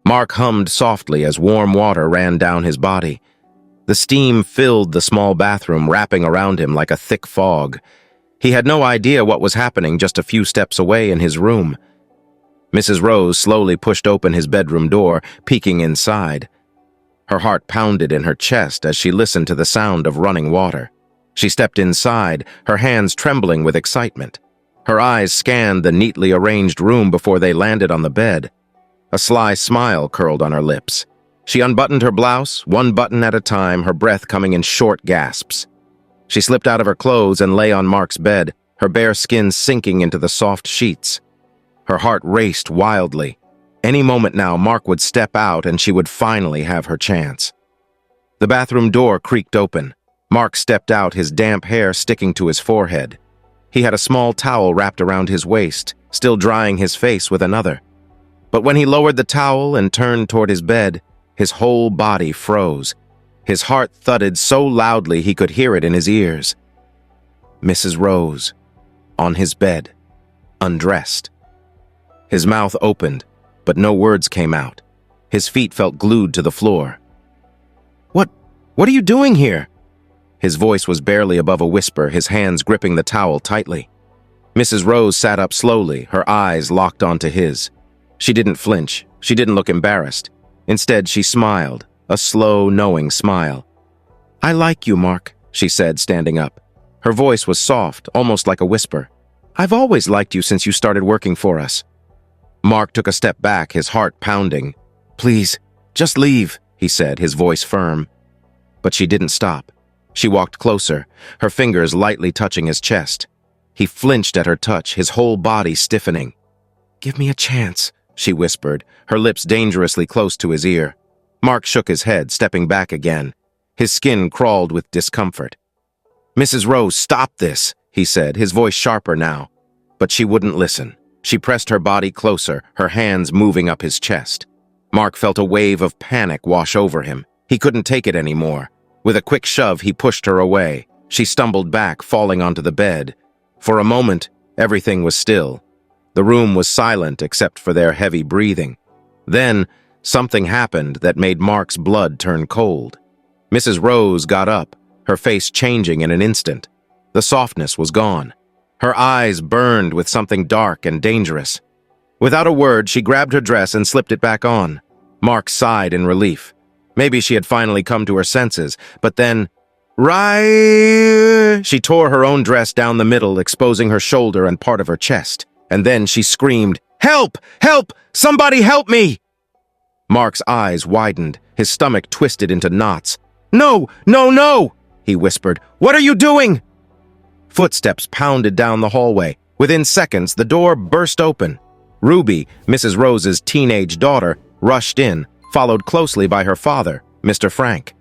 Mark hummed softly as warm water ran down his body. The steam filled the small bathroom, wrapping around him like a thick fog. He had no idea what was happening just a few steps away in his room. Mrs. Rose slowly pushed open his bedroom door, peeking inside. Her heart pounded in her chest as she listened to the sound of running water. She stepped inside, her hands trembling with excitement. Her eyes scanned the neatly arranged room before they landed on the bed. A sly smile curled on her lips. She unbuttoned her blouse, one button at a time, her breath coming in short gasps. She slipped out of her clothes and lay on Mark's bed, her bare skin sinking into the soft sheets. Her heart raced wildly. Any moment now, Mark would step out and she would finally have her chance. The bathroom door creaked open. Mark stepped out, his damp hair sticking to his forehead. He had a small towel wrapped around his waist, still drying his face with another. But when he lowered the towel and turned toward his bed, his whole body froze. His heart thudded so loudly he could hear it in his ears. Mrs. Rose, on his bed, undressed. His mouth opened, but no words came out. His feet felt glued to the floor. What are you doing here?" His voice was barely above a whisper, his hands gripping the towel tightly. Mrs. Rose sat up slowly, her eyes locked onto his. She didn't flinch. She didn't look embarrassed. Instead, she smiled, a slow, knowing smile. "I like you, Mark," she said, standing up. Her voice was soft, almost like a whisper. "I've always liked you since you started working for us." Mark took a step back, his heart pounding. "Please, just leave," he said, his voice firm. But she didn't stop. She walked closer, her fingers lightly touching his chest. He flinched at her touch, his whole body stiffening. "Give me a chance," she whispered, her lips dangerously close to his ear. Mark shook his head, stepping back again. His skin crawled with discomfort. "Mrs. Rose, stop this," he said, his voice sharper now. But she wouldn't listen. She pressed her body closer, her hands moving up his chest. Mark felt a wave of panic wash over him. He couldn't take it anymore. With a quick shove, he pushed her away. She stumbled back, falling onto the bed. For a moment, everything was still. The room was silent except for their heavy breathing. Then, something happened that made Mark's blood turn cold. Mrs. Rose got up, her face changing in an instant. The softness was gone. Her eyes burned with something dark and dangerous. Without a word, she grabbed her dress and slipped it back on. Mark sighed in relief. Maybe she had finally come to her senses, but then, she tore her own dress down the middle, exposing her shoulder and part of her chest. And then she screamed, "Help! Help! Somebody help me!" Mark's eyes widened, his stomach twisted into knots. "No! No, no!" he whispered. "What are you doing?" Footsteps pounded down the hallway. Within seconds, the door burst open. Ruby, Mrs. Rose's teenage daughter, rushed in, followed closely by her father, Mr. Frank.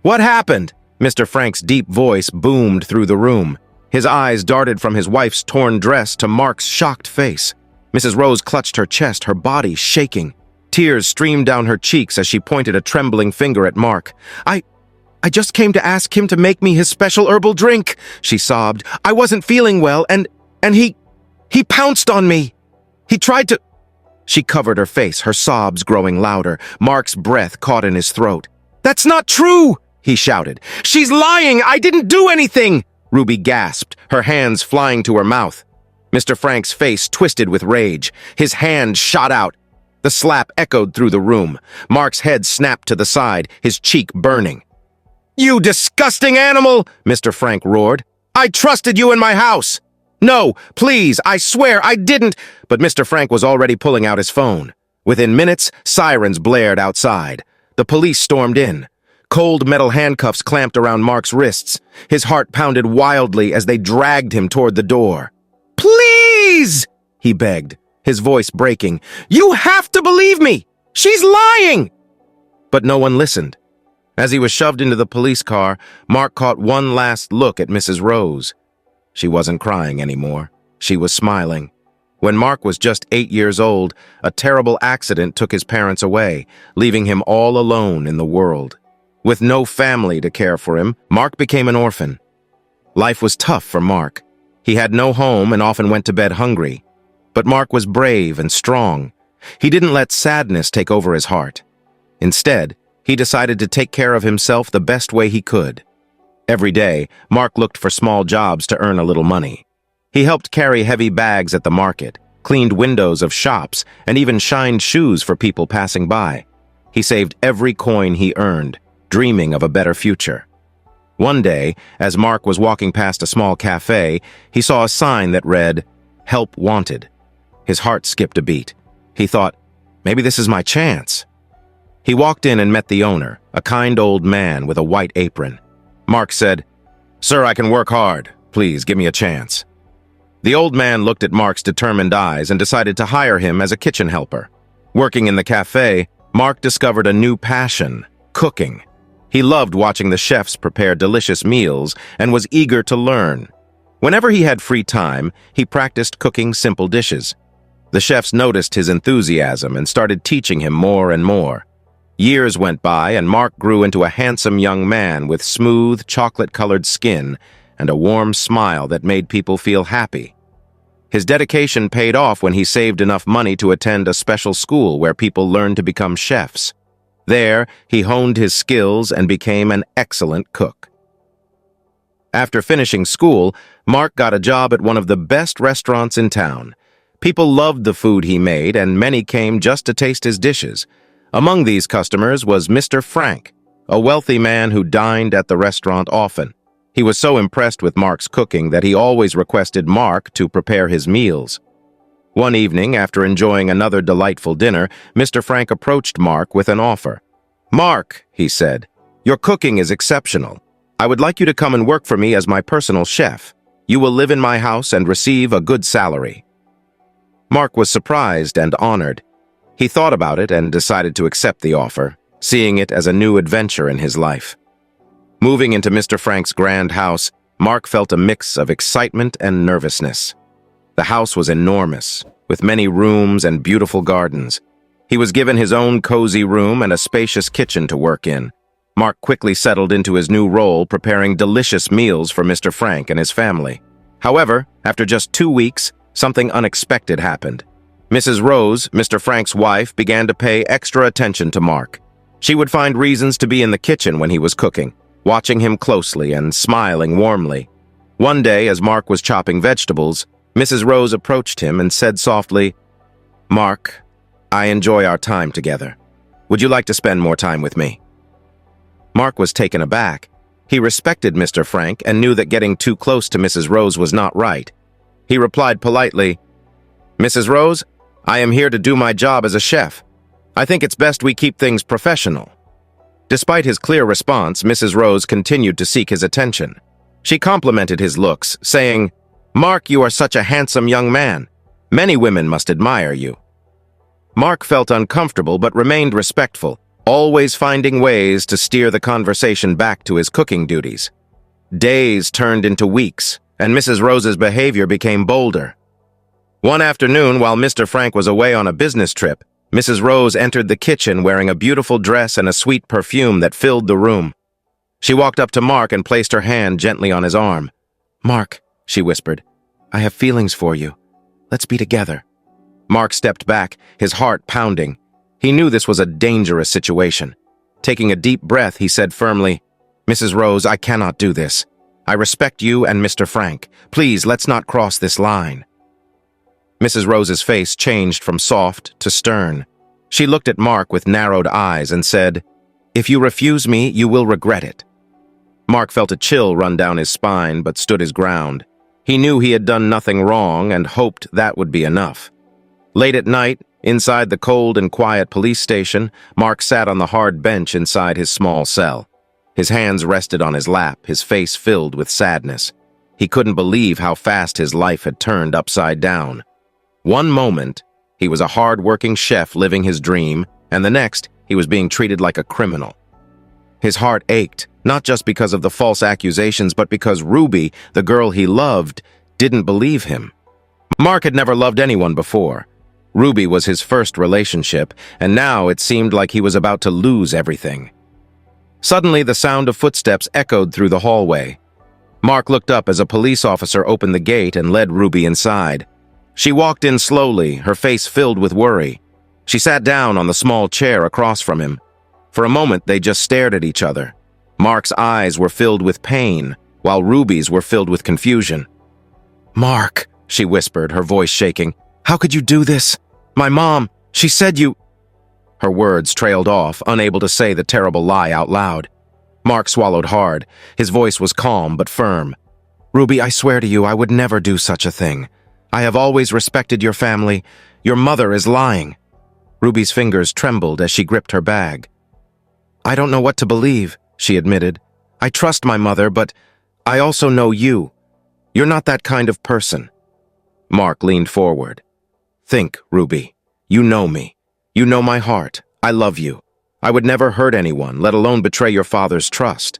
"What happened?" Mr. Frank's deep voice boomed through the room. His eyes darted from his wife's torn dress to Mark's shocked face. Mrs. Rose clutched her chest, her body shaking. Tears streamed down her cheeks as she pointed a trembling finger at Mark. I just came to ask him to make me his special herbal drink," she sobbed. "I wasn't feeling well, and he pounced on me. He tried to—" She covered her face, her sobs growing louder. Mark's breath caught in his throat. "That's not true!" he shouted. "She's lying! I didn't do anything!" Ruby gasped, her hands flying to her mouth. Mr. Frank's face twisted with rage. His hand shot out. The slap echoed through the room. Mark's head snapped to the side, his cheek burning. "You disgusting animal!" Mr. Frank roared. "I trusted you in my house!" "No, please, I swear I didn't!" But Mr. Frank was already pulling out his phone. Within minutes, sirens blared outside. The police stormed in. Cold metal handcuffs clamped around Mark's wrists. His heart pounded wildly as they dragged him toward the door. "Please!" he begged, his voice breaking. "You have to believe me! She's lying!" But no one listened. As he was shoved into the police car, Mark caught one last look at Mrs. Rose. She wasn't crying anymore. She was smiling. When Mark was just 8 years old, a terrible accident took his parents away, leaving him all alone in the world. With no family to care for him, Mark became an orphan. Life was tough for Mark. He had no home and often went to bed hungry. But Mark was brave and strong. He didn't let sadness take over his heart. Instead, he decided to take care of himself the best way he could. Every day, Mark looked for small jobs to earn a little money. He helped carry heavy bags at the market, cleaned windows of shops, and even shined shoes for people passing by. He saved every coin he earned, dreaming of a better future. One day, as Mark was walking past a small cafe, he saw a sign that read, "Help Wanted." His heart skipped a beat. He thought, maybe this is my chance. He walked in and met the owner, a kind old man with a white apron. Mark said, "Sir, I can work hard. Please give me a chance." The old man looked at Mark's determined eyes and decided to hire him as a kitchen helper. Working in the cafe, Mark discovered a new passion, cooking. He loved watching the chefs prepare delicious meals and was eager to learn. Whenever he had free time, he practiced cooking simple dishes. The chefs noticed his enthusiasm and started teaching him more and more. Years went by and Mark grew into a handsome young man with smooth, chocolate-colored skin and a warm smile that made people feel happy. His dedication paid off when he saved enough money to attend a special school where people learned to become chefs. There, he honed his skills and became an excellent cook. After finishing school, Mark got a job at one of the best restaurants in town. People loved the food he made, and many came just to taste his dishes. Among these customers was Mr. Frank, a wealthy man who dined at the restaurant often. He was so impressed with Mark's cooking that he always requested Mark to prepare his meals. One evening, after enjoying another delightful dinner, Mr. Frank approached Mark with an offer. "Mark," he said, "your cooking is exceptional. I would like you to come and work for me as my personal chef. You will live in my house and receive a good salary." Mark was surprised and honored. He thought about it and decided to accept the offer, seeing it as a new adventure in his life. Moving into Mr. Frank's grand house, Mark felt a mix of excitement and nervousness. The house was enormous, with many rooms and beautiful gardens. He was given his own cozy room and a spacious kitchen to work in. Mark quickly settled into his new role, preparing delicious meals for Mr. Frank and his family. However, after just 2 weeks, something unexpected happened. Mrs. Rose, Mr. Frank's wife, began to pay extra attention to Mark. She would find reasons to be in the kitchen when he was cooking, watching him closely and smiling warmly. One day, as Mark was chopping vegetables, Mrs. Rose approached him and said softly, "Mark, I enjoy our time together. Would you like to spend more time with me?" Mark was taken aback. He respected Mr. Frank and knew that getting too close to Mrs. Rose was not right. He replied politely, "Mrs. Rose, I am here to do my job as a chef. I think it's best we keep things professional." Despite his clear response, Mrs. Rose continued to seek his attention. She complimented his looks, saying, "Mark, you are such a handsome young man. Many women must admire you." Mark felt uncomfortable but remained respectful, always finding ways to steer the conversation back to his cooking duties. Days turned into weeks, and Mrs. Rose's behavior became bolder. One afternoon, while Mr. Frank was away on a business trip, Mrs. Rose entered the kitchen wearing a beautiful dress and a sweet perfume that filled the room. She walked up to Mark and placed her hand gently on his arm. "Mark," she whispered, "I have feelings for you. Let's be together." Mark stepped back, his heart pounding. He knew this was a dangerous situation. Taking a deep breath, he said firmly, "Mrs. Rose, I cannot do this. I respect you and Mr. Frank. Please, let's not cross this line." Mrs. Rose's face changed from soft to stern. She looked at Mark with narrowed eyes and said, "If you refuse me, you will regret it." Mark felt a chill run down his spine but stood his ground. He knew he had done nothing wrong and hoped that would be enough. Late at night, inside the cold and quiet police station, Mark sat on the hard bench inside his small cell. His hands rested on his lap, his face filled with sadness. He couldn't believe how fast his life had turned upside down. One moment, he was a hard-working chef living his dream, and the next, he was being treated like a criminal. His heart ached, not just because of the false accusations, but because Ruby, the girl he loved, didn't believe him. Mark had never loved anyone before. Ruby was his first relationship, and now it seemed like he was about to lose everything. Suddenly, the sound of footsteps echoed through the hallway. Mark looked up as a police officer opened the gate and led Ruby inside. She walked in slowly, her face filled with worry. She sat down on the small chair across from him. For a moment, they just stared at each other. Mark's eyes were filled with pain, while Ruby's were filled with confusion. "Mark," she whispered, her voice shaking. "How could you do this? My mom, she said you—" Her words trailed off, unable to say the terrible lie out loud. Mark swallowed hard. His voice was calm but firm. "Ruby, I swear to you, I would never do such a thing. I have always respected your family. Your mother is lying." Ruby's fingers trembled as she gripped her bag. "I don't know what to believe," she admitted. "I trust my mother, but I also know you. You're not that kind of person." Mark leaned forward. "Think, Ruby. You know me. You know my heart. I love you. I would never hurt anyone, let alone betray your father's trust."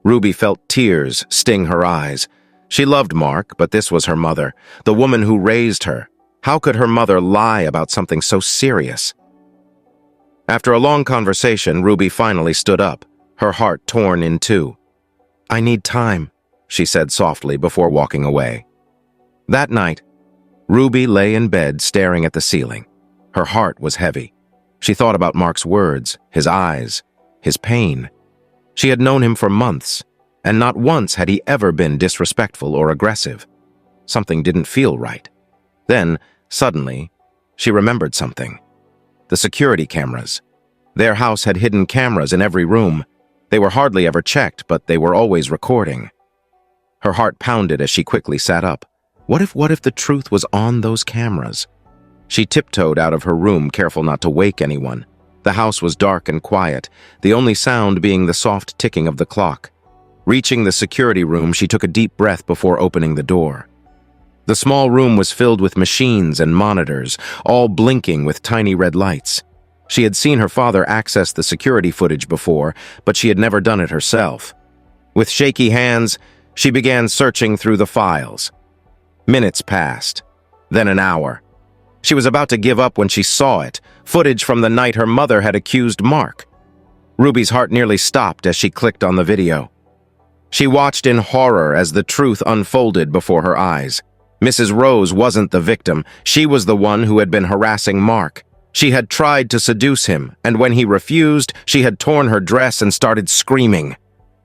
Ruby felt tears sting her eyes. She loved Mark, but this was her mother, the woman who raised her. How could her mother lie about something so serious? After a long conversation, Ruby finally stood up, her heart torn in two. "I need time," she said softly before walking away. That night, Ruby lay in bed staring at the ceiling. Her heart was heavy. She thought about Mark's words, his eyes, his pain. She had known him for months, and not once had he ever been disrespectful or aggressive. Something didn't feel right. Then, suddenly, she remembered something. The security cameras. Their house had hidden cameras in every room. They were hardly ever checked, but they were always recording. Her heart pounded as she quickly sat up. What if the truth was on those cameras? She tiptoed out of her room, careful not to wake anyone. The house was dark and quiet, the only sound being the soft ticking of the clock. Reaching the security room, she took a deep breath before opening the door. The small room was filled with machines and monitors, all blinking with tiny red lights. She had seen her father access the security footage before, but she had never done it herself. With shaky hands, she began searching through the files. Minutes passed, then an hour. She was about to give up when she saw it, footage from the night her mother had accused Mark. Ruby's heart nearly stopped as she clicked on the video. She watched in horror as the truth unfolded before her eyes. Mrs. Rose wasn't the victim. She was the one who had been harassing Mark. She had tried to seduce him, and when he refused, she had torn her dress and started screaming.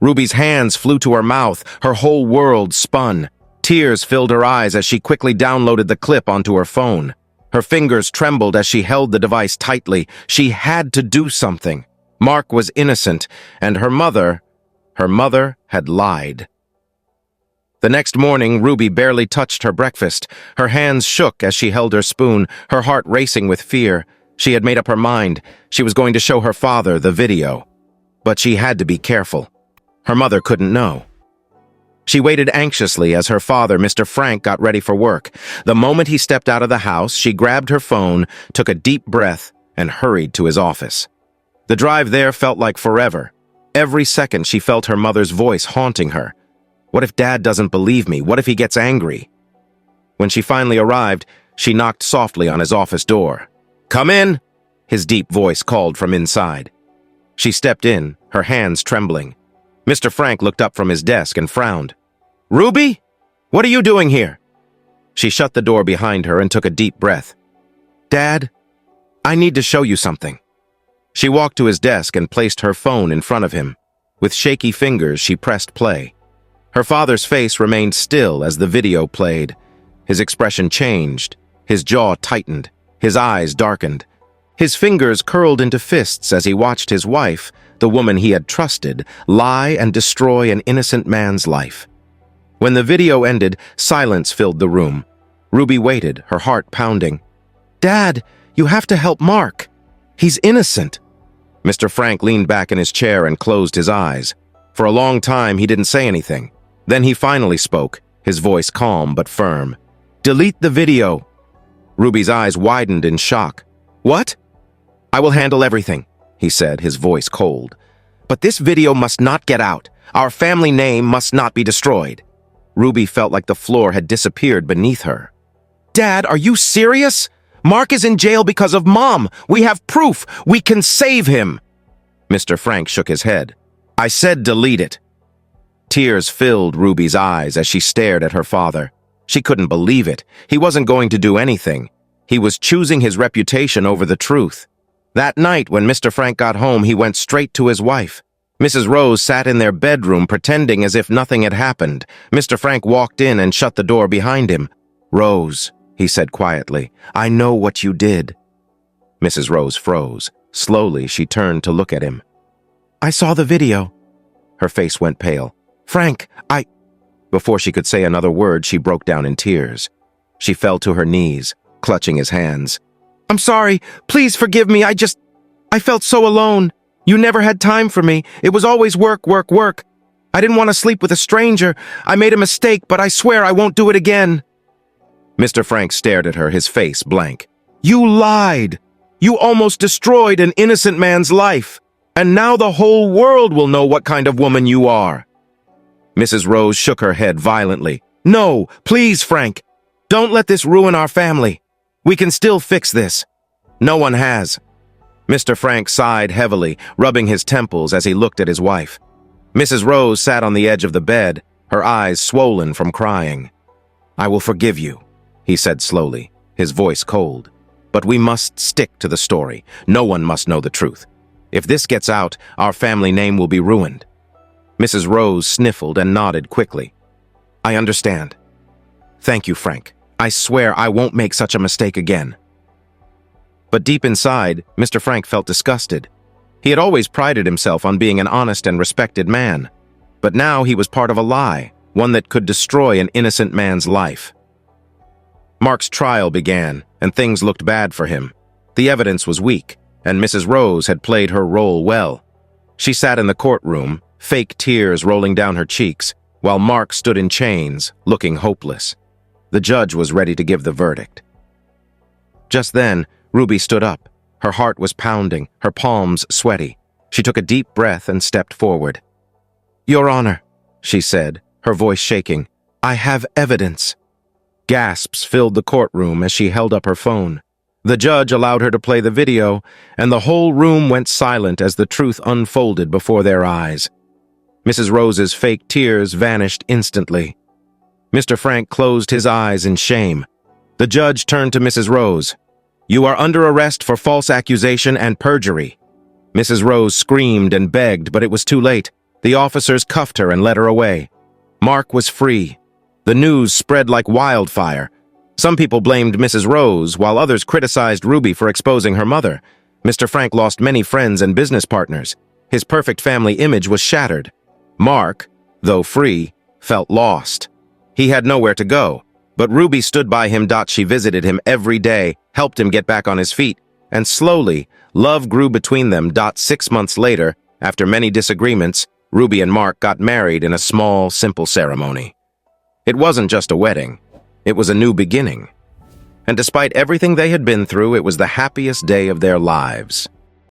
Ruby's hands flew to her mouth, her whole world spun. Tears filled her eyes as she quickly downloaded the clip onto her phone. Her fingers trembled as she held the device tightly. She had to do something. Mark was innocent, and her mother had lied. The next morning, Ruby barely touched her breakfast. Her hands shook as she held her spoon, her heart racing with fear. She had made up her mind. She was going to show her father the video. But she had to be careful. Her mother couldn't know. She waited anxiously as her father, Mr. Frank, got ready for work. The moment he stepped out of the house, she grabbed her phone, took a deep breath, and hurried to his office. The drive there felt like forever. Every second she felt her mother's voice haunting her. What if Dad doesn't believe me? What if he gets angry? When she finally arrived, she knocked softly on his office door. "Come in," his deep voice called from inside. She stepped in, her hands trembling. Mr. Frank looked up from his desk and frowned. "Ruby? What are you doing here?" She shut the door behind her and took a deep breath. "Dad, I need to show you something." She walked to his desk and placed her phone in front of him. With shaky fingers, she pressed play. Her father's face remained still as the video played. His expression changed. His jaw tightened. His eyes darkened. His fingers curled into fists as he watched his wife, the woman he had trusted, lie and destroy an innocent man's life. When the video ended, silence filled the room. Ruby waited, her heart pounding. "Dad, you have to help Mark. He's innocent." Mr. Frank leaned back in his chair and closed his eyes. For a long time, he didn't say anything. Then he finally spoke, his voice calm but firm. "Delete the video." Ruby's eyes widened in shock. "What?" "I will handle everything," he said, his voice cold. "But this video must not get out. Our family name must not be destroyed." Ruby felt like the floor had disappeared beneath her. "Dad, are you serious? Mark is in jail because of Mom. We have proof. We can save him." Mr. Frank shook his head. "I said delete it." Tears filled Ruby's eyes as she stared at her father. She couldn't believe it. He wasn't going to do anything. He was choosing his reputation over the truth. That night, when Mr. Frank got home, he went straight to his wife. Mrs. Rose sat in their bedroom pretending as if nothing had happened. Mr. Frank walked in and shut the door behind him. "Rose," he said quietly, "I know what you did." Mrs. Rose froze. Slowly, she turned to look at him. "I saw the video." Her face went pale. "Frank, Before she could say another word, she broke down in tears. She fell to her knees, clutching his hands. "I'm sorry. Please forgive me. I felt so alone. You never had time for me. It was always work, work, work. I didn't want to sleep with a stranger. I made a mistake, but I swear I won't do it again." Mr. Frank stared at her, his face blank. "You lied. You almost destroyed an innocent man's life. And now the whole world will know what kind of woman you are." Mrs. Rose shook her head violently. "No, please, Frank. Don't let this ruin our family. We can still fix this. No one has." Mr. Frank sighed heavily, rubbing his temples as he looked at his wife. Mrs. Rose sat on the edge of the bed, her eyes swollen from crying. "I will forgive you," he said slowly, his voice cold. "But we must stick to the story. No one must know the truth. If this gets out, our family name will be ruined." Mrs. Rose sniffled and nodded quickly. "I understand. Thank you, Frank. I swear I won't make such a mistake again." But deep inside, Mr. Frank felt disgusted. He had always prided himself on being an honest and respected man. But now he was part of a lie, one that could destroy an innocent man's life. Mark's trial began, and things looked bad for him. The evidence was weak, and Mrs. Rose had played her role well. She sat in the courtroom, fake tears rolling down her cheeks, while Mark stood in chains, looking hopeless. The judge was ready to give the verdict. Just then, Ruby stood up. Her heart was pounding, her palms sweaty. She took a deep breath and stepped forward. "Your Honor," she said, her voice shaking, "I have evidence." Gasps filled the courtroom as she held up her phone. The judge allowed her to play the video, and the whole room went silent as the truth unfolded before their eyes. Mrs. Rose's fake tears vanished instantly. Mr. Frank closed his eyes in shame. The judge turned to Mrs. Rose. "You are under arrest for false accusation and perjury." Mrs. Rose screamed and begged, but it was too late. The officers cuffed her and led her away. Mark was free. The news spread like wildfire. Some people blamed Mrs. Rose, while others criticized Ruby for exposing her mother. Mr. Frank lost many friends and business partners. His perfect family image was shattered. Mark, though free, felt lost. He had nowhere to go, but Ruby stood by him. She visited him every day, helped him get back on his feet, and slowly, love grew between them. 6 months later, after many disagreements, Ruby and Mark got married in a small, simple ceremony. It wasn't just a wedding. It was a new beginning. And despite everything they had been through, it was the happiest day of their lives.